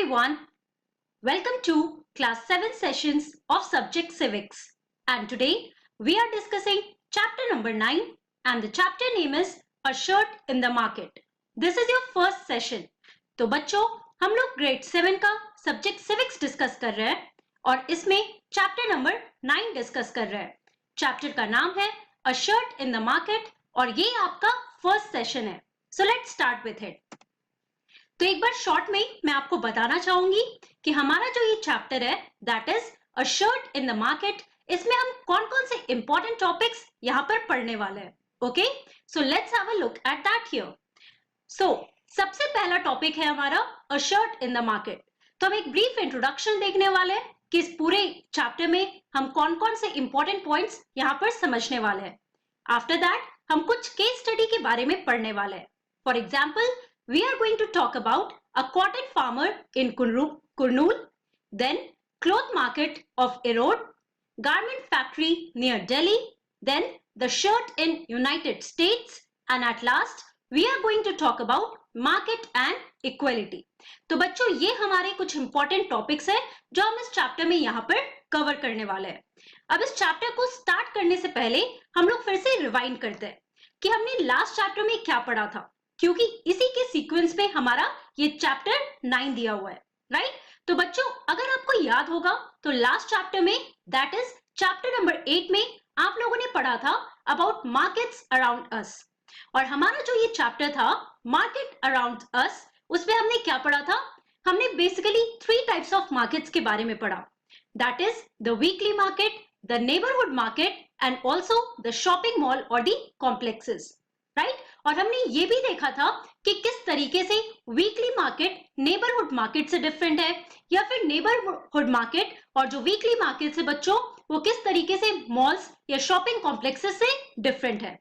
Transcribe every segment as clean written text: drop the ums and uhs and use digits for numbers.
everyone. Welcome to class 7 sessions of subject civics. And today we are discussing chapter number 9 and the chapter name is A Shirt in the Market. This is your first session. तो बच्चों हम लोग grade 7 का subject civics discuss कर रहे हैं और इसमें chapter number 9 discuss कर रहे हैं. Chapter का नाम है A Shirt in the Market और ये आपका first session है. So let's start with it. तो एक बार शॉर्ट में मैं आपको बताना चाहूंगी कि हमारा जो ये चैप्टर है that is a shirt in the market, इसमें हम कौन कौन से इंपॉर्टेंट टॉपिक्स यहाँ पर पढ़ने वाले हैं. Okay, so let's have a look at that here. So सबसे पहला टॉपिक है हमारा a shirt in the market. तो हम एक ब्रीफ इंट्रोडक्शन देखने वाले हैं कि इस पूरे चैप्टर में हम कौन कौन से इंपॉर्टेंट पॉइंट्स यहाँ पर समझने वाले हैं. आफ्टर दैट हम कुछ केस स्टडी के बारे में पढ़ने वाले हैं. For example, we are going to talk about a cotton farmer in Kurnool, then cloth market of Erode, garment factory near Delhi, then the shirt in United States, and at last we are going to talk about market and equality. तो बच्चों ये हमारे कुछ important topics हैं जो हम इस chapter में यहाँ पर cover करने वाले हैं. अब इस chapter को start करने से पहले हम लोग फिर से rewind करते हैं कि हमने last chapter में क्या पढ़ा था, क्योंकि इसी के सीक्वेंस में हमारा ये चैप्टर 9 दिया हुआ है, राइट? तो बच्चों अगर आपको याद होगा तो लास्ट चैप्टर में दैट इज चैप्टर नंबर 8 में आप लोगों ने पढ़ा था अबाउट मार्केट्स अराउंड अस. और हमारा जो ये चैप्टर था मार्केट अराउंड अस, उसमें हमने क्या पढ़ा था? हमने बेसिकली 3 टाइप्स ऑफ मार्केट्स के बारे में पढ़ा. That is the weekly market, the neighbourhood market and also the shopping mall और द कॉम्प्लेक्सेस, राइट? और हमने ये भी देखा था कि किस तरीके से वीकली मार्केट नेबरहुड मार्केट से डिफरेंट है, या फिर नेबरहुड मार्केट और जो वीकली मार्केट से बच्चों वो किस तरीके से मॉल्स या शॉपिंग कॉम्प्लेक्सेस से डिफरेंट है.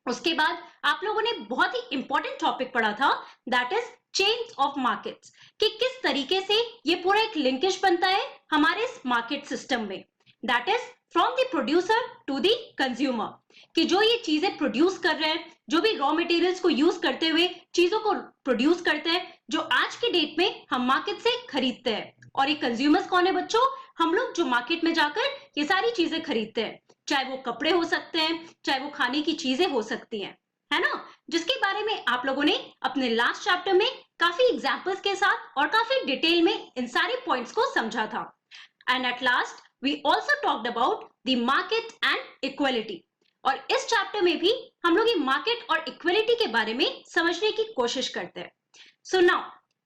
उसके बाद आप लोगों ने बहुत ही इंपॉर्टेंट टॉपिक पढ़ा था that is chains of markets, कि किस तरीके से ये पूरा एक लिंकेज बनता है हमारे इस मार्केट सिस्टम में. That is from the producer to the consumer, कि जो ये चीजें प्रोड्यूस कर रहे हैं, जो भी रॉ मटेरियल्स को यूज करते हुए चीजों को प्रोड्यूस करते हैं, जो आज के डेट में हम मार्केट से खरीदते हैं. और ये कंज्यूमर्स कौन है बच्चों? हम लोग जो मार्केट में जाकर ये सारी चीजें खरीदते हैं, चाहे वो कपड़े हो सकते हैं, चाहे वो खाने की चीजें हो सकती हैं, है ना? जिसके बारे में आप लोगों ने अपने लास्ट चैप्टर में काफी एग्जाम्पल्स के साथ और काफी डिटेल में इन सारे पॉइंट्स को समझा था. And at last we also talked about the market and equality. और इस चैप्टर में भी हम लोग ये मार्केट और इक्वलिटी के बारे में समझने की कोशिश करते हैं. So now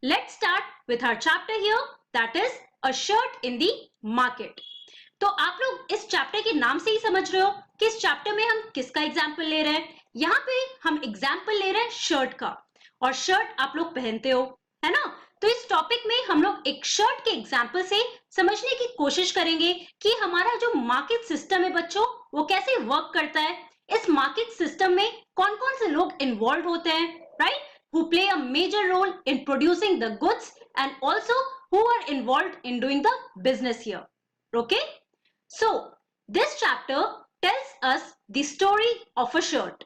let's start with our chapter here, that is a shirt in the market. तो आप लोग इस चैप्टर के नाम से ही समझ रहे हो कि इस चैप्टर में हम किसका एग्जाम्पल ले रहे हैं. यहाँ पे हम एग्जाम्पल ले रहे हैं शर्ट का, और शर्ट आप लोग पहनते हो, है ना? तो इस टॉपिक में हम लोग एक शर्ट के एग्जाम्पल से समझने की कोशिश करेंगे कि हमारा जो मार्केट सिस्टम है बच्चों वो कैसे वर्क करता है. इस मार्केट सिस्टम में कौन कौन से लोग इन्वॉल्व होते हैं, राइट? Who play a major role in producing the goods and also who are involved in doing the business here. Okay, so this chapter tells us the story of a shirt.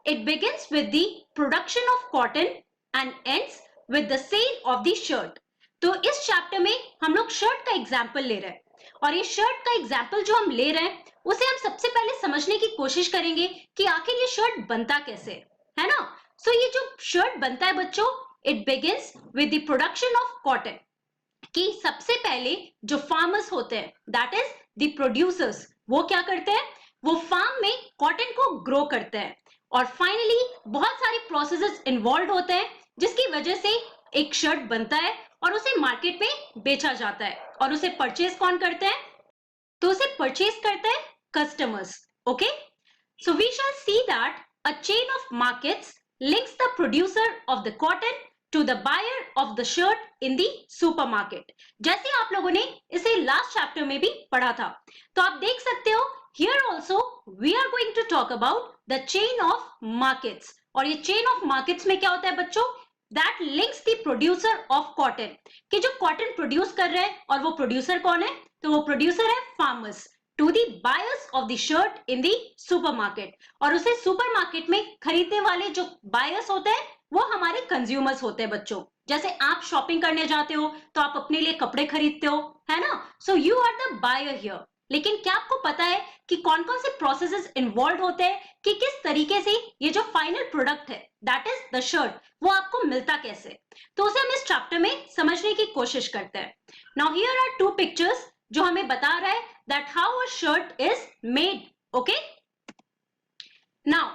It begins with the production of cotton and ends with the sale of the shirt. तो इस chapter में हम लोग shirt का example ले रहे हैं, और ये शर्ट का एग्जाम्पल जो हम ले रहे हैं उसे हम सबसे पहले समझने की कोशिश करेंगे कि आखिर ये शर्ट बनता कैसे है ना. सो ये जो शर्ट बनता है बच्चों, it begins with the production of cotton, कि सबसे पहले जो फार्मर्स होते हैं दैट इज द प्रोड्यूसर्स, वो क्या करते हैं? वो फार्म में कॉटन को ग्रो करते हैं, और फाइनली बहुत सारे प्रोसेसेस इन्वॉल्व होते हैं जिसकी वजह से एक शर्ट बनता है और उसे मार्केट में बेचा जाता है. और उसे परचेज कौन करते हैं? तो उसे परचेज करते हैं customers. Okay, so we shall see that a chain of markets links the producer of the cotton to the buyer of the shirt in the supermarket. जैसे आप लोगों ने इसे लास्ट चैप्टर में भी पढ़ा था. तो आप देख सकते हो here also we are going to talk about the chain of markets. और ये chain of markets में क्या होता है बच्चों? That links the producer of cotton, कि जो cotton produce कर रहे हैं, और वो producer कौन है? तो वो producer है farmers, to the buyers of the shirt in the supermarket. और उसे supermarket में खरीदने वाले जो buyers होते हैं वो हमारे consumers होते हैं बच्चों. जैसे आप शॉपिंग करने जाते हो तो आप अपने लिए कपड़े खरीदते हो, है ना? So you are the buyer here. लेकिन क्या आपको पता है कि कौन कौन से प्रोसेसेस इन्वॉल्व होते हैं, कि किस तरीके से ये जो फाइनल प्रोडक्ट है दैट इज द शर्ट, वो आपको मिलता कैसे? तो उसे हम इस चैप्टर में समझने की कोशिश करते हैं। Now here are two pictures जो हमें बता रहा है that how a shirt is made. Okay, now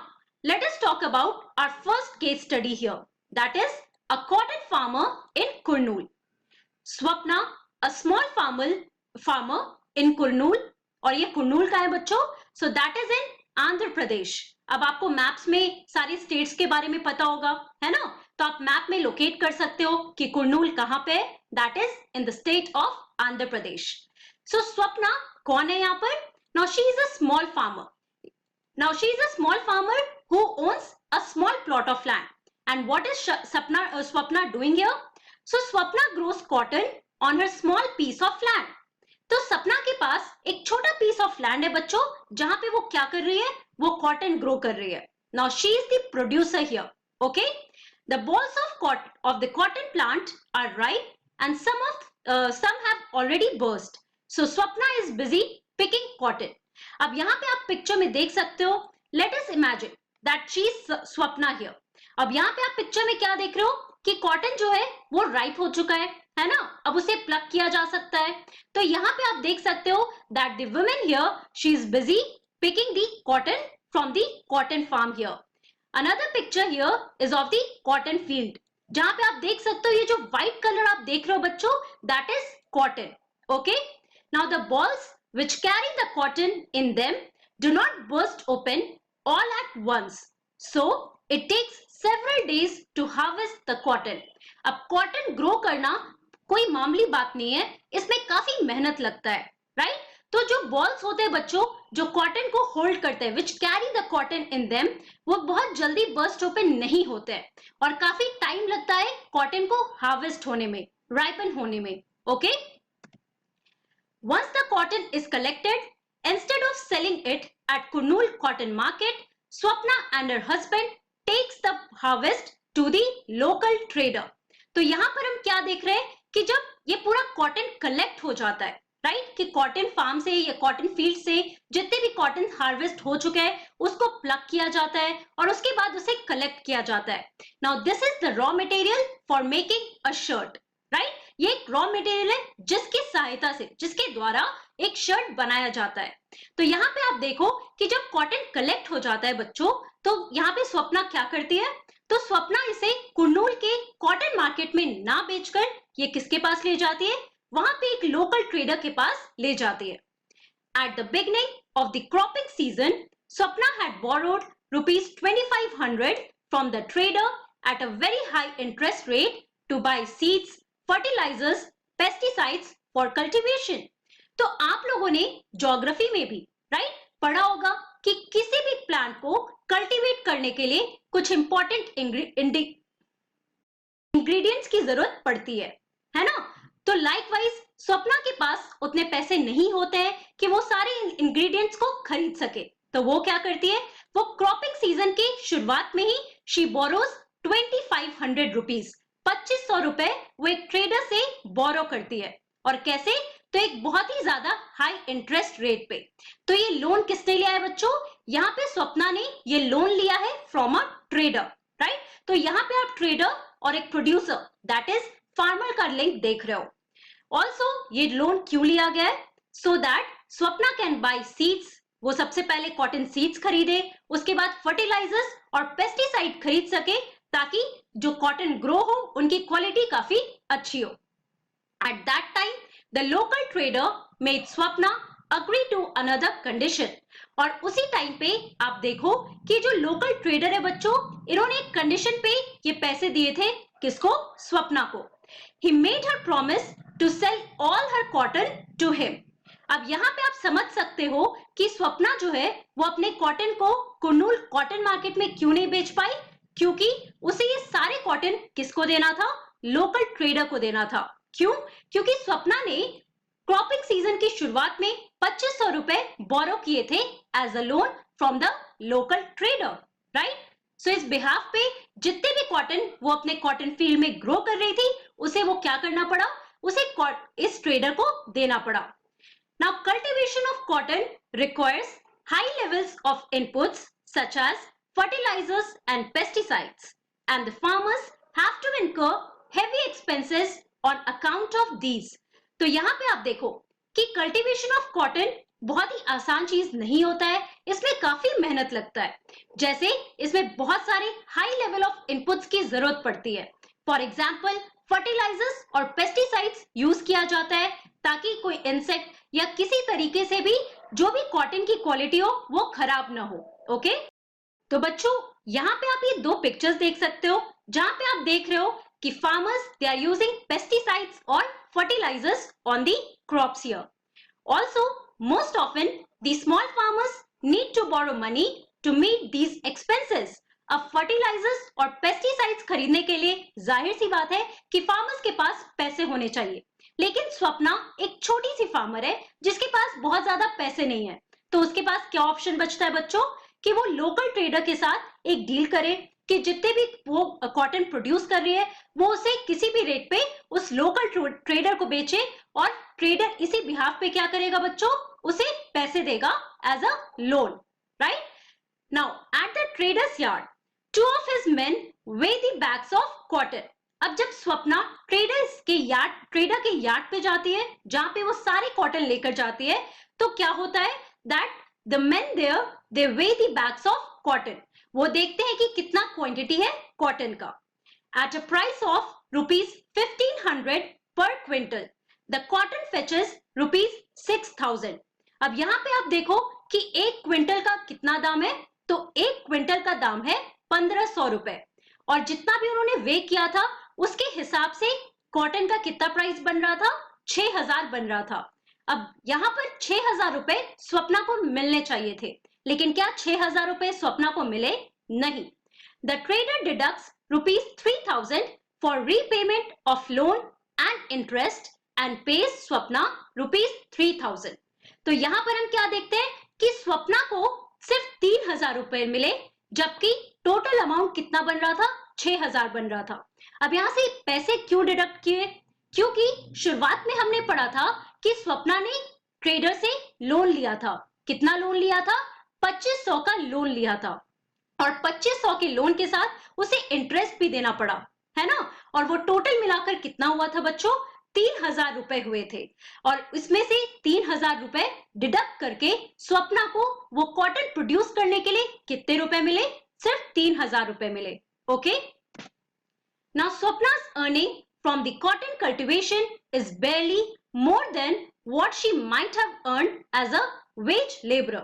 let us talk about our first case study here, that is a cotton farmer in Kurnool. Swapna, a small farmer in Kurnool, और ये कुरनूल का है बच्चों, so that is in Andhra Pradesh. अब आपको maps में सारी states के बारे में पता होगा, है ना? तो आप मैप में लोकेट कर सकते हो कि कुरनूल कहाँ पे है, that is in the state of Andhra Pradesh. So Swapna कौन है यहाँ पर? Now she is a small farmer. Now she is a small farmer who owns a small plot of land. And what is Swapna doing here? So Swapna grows cotton on her small piece of land. तो सपना के पास एक छोटा piece of land है बच्चों, जहां पे वो क्या कर रही है? वो cotton grow कर रही है। Now she is the producer here. Okay? The balls of the cotton plant are ripe and some have already burst. So Swapna is busy picking cotton. अब यहाँ पे आप पिक्चर में देख सकते हो, let us imagine that she is Swapna here. अब यहाँ पे आप पिक्चर में क्या देख रहे हो कि कॉटन जो है वो राइप हो चुका है ना? अब उसे प्लग किया जा सकता है। तो यहाँ पे आप देख सकते हो that the woman here she is busy picking the cotton from the cotton farm here. Another picture here is of the cotton field, जहां पे आप देख सकते हो ये जो व्हाइट कलर आप देख रहे हो बच्चों, that is cotton. Okay, now the balls which carry the cotton in them do not burst open all at once. So it takes several days to harvest the cotton. अब cotton grow करना कोई मामूली बात नहीं है, इसमें काफी मेहनत लगता है, राइट? तो जो बॉल्स होते हैं बच्चों, जो कॉटन को होल्ड करते हैं, which carry the cotton in them, वो बहुत जल्दी बर्स्ट ओपन नहीं होते हैं और काफी टाइम लगता है कॉटन को हार्वेस्ट होने में, राइपन होने में। Okay, Once the cotton is collected, instead of selling it at Kurnool cotton market, Swapna and her husband takes the harvest to the local trader. तो यहाँ पर हम क्या देख रहे हैं कि जब ये पूरा कॉटन कलेक्ट हो जाता है, राइट, कि कॉटन फार्म से या कॉटन फील्ड से जितने भी कॉटन हार्वेस्ट हो चुके हैं उसको प्लग किया जाता है और उसके बाद उसे कलेक्ट किया जाता है। Now this is the raw material for making a shirt, right? ये एक रॉ मटेरियल है जिसकी सहायता से, जिसके द्वारा एक शर्ट बनाया जाता है। तो यहाँ पे आप देखो कि जब कॉटन कलेक्ट हो जाता है बच्चों, तो यहाँ पे स्वप्ना क्या करती है? तो स्वप्ना इसे कुरनूल के कॉटन मार्केट में ना बेचकर ये किसके पास ले जाती है? वहां पे एक लोकल ट्रेडर के पास ले जाती है। At the beginning of the cropping season, Swapna had borrowed rupees 2500 from the trader at a very high interest rate to buy seeds, fertilizers, pesticides for cultivation. तो आप लोगों ने ज्योग्राफी में भी, राइट, पढ़ा होगा कि किसी भी प्लांट को कल्टीवेट करने के लिए कुछ इंपॉर्टेंट इंग्रेडिएंट्स की जरूरत पड़ती है ना? तो लाइकवाइज स्वप्ना के पास उतने पैसे नहीं होते हैं कि वो सारे इंग्रेडिएंट्स को खरीद सके। तो वो क्या करती है? वो क्रॉपिंग सीजन की शुरुआत में ही शी बोरोज 2500 रुपीज, 2500 रुपए वो एक ट्रेडर से बोरो करती है। और कैसे? तो एक बहुत ही ज्यादा हाई इंटरेस्ट रेट पे। तो ये लोन किसने लिया है बच्चों? यहाँ पे स्वप्ना ने ये लोन लिया है फ्रॉम अ ट्रेडर, राइट? तो यहाँ पे आप ट्रेडर और एक प्रोड्यूसर दैट इज फार्मर का लिंक देख रहे हो। ऑल्सो ये लोन क्यों लिया गया है? So that Swapna can buy seeds, वो सबसे पहले कॉटन सीड्स खरीदे, उसके बाद फर्टिलाइजर्स और पेस्टिसाइड खरीद सके ताकि जो कॉटन ग्रो हो उनकी क्वालिटी काफी अच्छी हो। At that time the local trader made Swapna agree to another condition. और उसी टाइम पे आप देखो कि जो लोकल ट्रेडर है बच्चों, इन्होंने एक कंडीशन पे ये पैसे दिए थे, किसको? स्वप्ना को। He made her promise to sell all her cotton to him. अब यहाँ पे आप समझ सकते हो कि स्वप्ना जो है वो अपने कॉटन को कुरनूल कॉटन मार्केट में क्यों नहीं बेच पाई? क्योंकि उसे ये सारे कॉटन किसको देना था? लोकल ट्रेडर को देना था। क्यों? क्योंकि स्वप्ना ने क्रॉपिंग सीजन की शुरुआत में 2500 रुपए बोरो किए थे as a loan from the local trader, right? So इस बिहाफ पे जितने भी कॉटन वो अपने कॉटन फील्ड में ग्रो कर रही थी, उसे वो क्या करना पड़ा, उसे इस ट्रेडर को देना पड़ा। Now cultivation of cotton requires high levels of inputs such as fertilisers and pesticides and the farmers have to incur heavy expenses on account of these. तो यहाँ पे आप देखो कि कल्टीवेशन ऑफ कॉटन बहुत ही आसान चीज नहीं होता है, इसमें काफी मेहनत लगता है। जैसे इसमें बहुत सारे हाई लेवल ऑफ इनपुट्स की जरूरत पड़ती है। फॉर एग्जाम्पल फर्टिलाइजर्स और पेस्टिसाइड्स यूज किया जाता है ताकि कोई इंसेक्ट या किसी तरीके से भी जो भी कॉटन की क्वालिटी हो वो खराब ना हो। ओके, तो बच्चों यहाँ पे आप ये दो पिक्चर्स देख सकते हो जहां पे आप देख रहे हो कि farmers they are using pesticides और fertilizers on the crops here. Also, most often the small farmers need to borrow money to meet these expenses. अब fertilizers और pesticides खरीदने के लिए जाहिर सी बात है कि फार्मर्स के पास पैसे होने चाहिए, लेकिन स्वप्ना एक छोटी सी फार्मर है जिसके पास बहुत ज्यादा पैसे नहीं है। तो उसके पास क्या ऑप्शन बचता है बच्चों कि वो लोकल ट्रेडर के साथ एक डील करे कि जितने भी वो कॉटन प्रोड्यूस कर रही है वो उसे किसी भी रेट पे उस लोकल ट्रेडर को बेचे और ट्रेडर इसी बिहाफ पे क्या करेगा बच्चों, उसे पैसे देगा as a loan, right. Now at the traders yard two of his men weigh the bags of cotton. अब जब स्वप्ना ट्रेडर के यार्ड पे जाती है जहां पे वो सारे कॉटन लेकर जाती है, तो क्या होता है that the men there they weigh the bags of cotton. वो देखते हैं कि कितना क्वांटिटी है कॉटन का। एट अ प्राइस ऑफ ₹1500 पर क्विंटल द कॉटन फेचेस ₹6000। अब यहाँ पे आप देखो कि एक क्विंटल का कितना दाम है, तो एक क्विंटल का दाम है 1500 रुपए, और जितना भी उन्होंने वे किया था उसके हिसाब से कॉटन का कितना प्राइस बन रहा था, 6000 बन रहा था। अब यहाँ पर 6000 रुपए स्वप्ना को मिलने चाहिए थे, लेकिन क्या 6000 रुपए स्वप्ना को मिले? नहीं। The trader deducts ₹3000 for repayment of loan and interest and pays Swapna ₹3000। तो यहाँ पर हम क्या देखते हैं कि स्वप्ना को सिर्फ 3000 रुपए मिले, जबकि टोटल अमाउंट कितना बन रहा था, 6000 बन रहा था। अब यहाँ से पैसे क्यों डिडक्ट किए? क्योंकि शुरुआत में हमने पढ़ा था कि स्वप्ना ने ट्रेडर से लोन लिया था। कितना लोन लिया था? 2500 का लोन लिया था, और 2500 के लोन के साथ उसे इंटरेस्ट भी देना पड़ा, है ना। और वो टोटल मिलाकर कितना हुआ था बच्चों? 3000 रुपए हुए थे, और इसमें से 3000 रुपए डिडक्ट करके स्वप्ना को वो कॉटन प्रोड्यूस करने के लिए कितने रुपए मिले? सिर्फ 3000 रुपए मिले। ओके, नाउ स्वप्ना's earning from the cotton cultivation is barely more than what she might have earned as a wage laborer.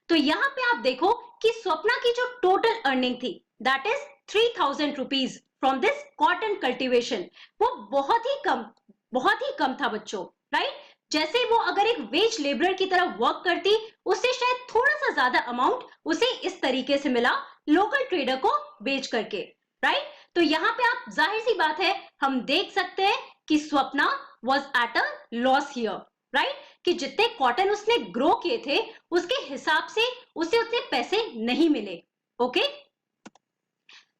तो यहाँ पे आप देखो कि स्वप्ना की जो टोटल अर्निंग थी that is 3000 rupees from this cotton cultivation, वो बहुत ही कम था बच्चों, राइट। जैसे वो अगर एक वेज लेबरर की तरह वर्क करती, उससे शायद थोड़ा सा ज्यादा अमाउंट उसे इस तरीके से मिला लोकल ट्रेडर को बेच करके, राइट। तो यहाँ पे आप जाहिर सी बात है हम देख सकते हैं कि Swapna was at a loss here, right, कि जितने कॉटन उसने ग्रो किए थे उसके हिसाब से उसे उतने पैसे नहीं मिले। ओके,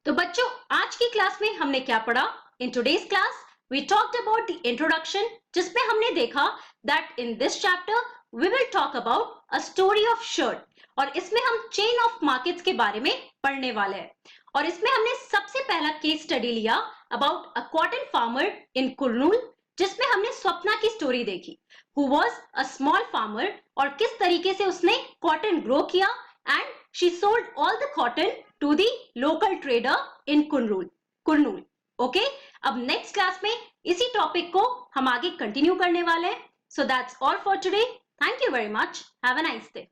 तो बच्चों आज की क्लास में हमने क्या पढ़ा? In today's class we talked about the introduction, जिसमें हमने देखा that in this chapter we will talk about a story of shirt, और इसमें हम चेन ऑफ मार्केट्स के बारे में पढ़ने वाले हैं। और इसमें हमने सबसे पहला केस स्टडी लिया about a cotton farmer in Kurnool, जिसमें हमने स्वप्ना की स्टोरी देखी, who was a small farmer, और किस तरीके से उसने कॉटन ग्रो किया and she sold all the cotton to the local trader in Kurnool. Okay, अब नेक्स्ट क्लास में इसी टॉपिक को हम आगे कंटिन्यू करने वाले हैं। So that's all for today. Thank you very much. Have a nice day.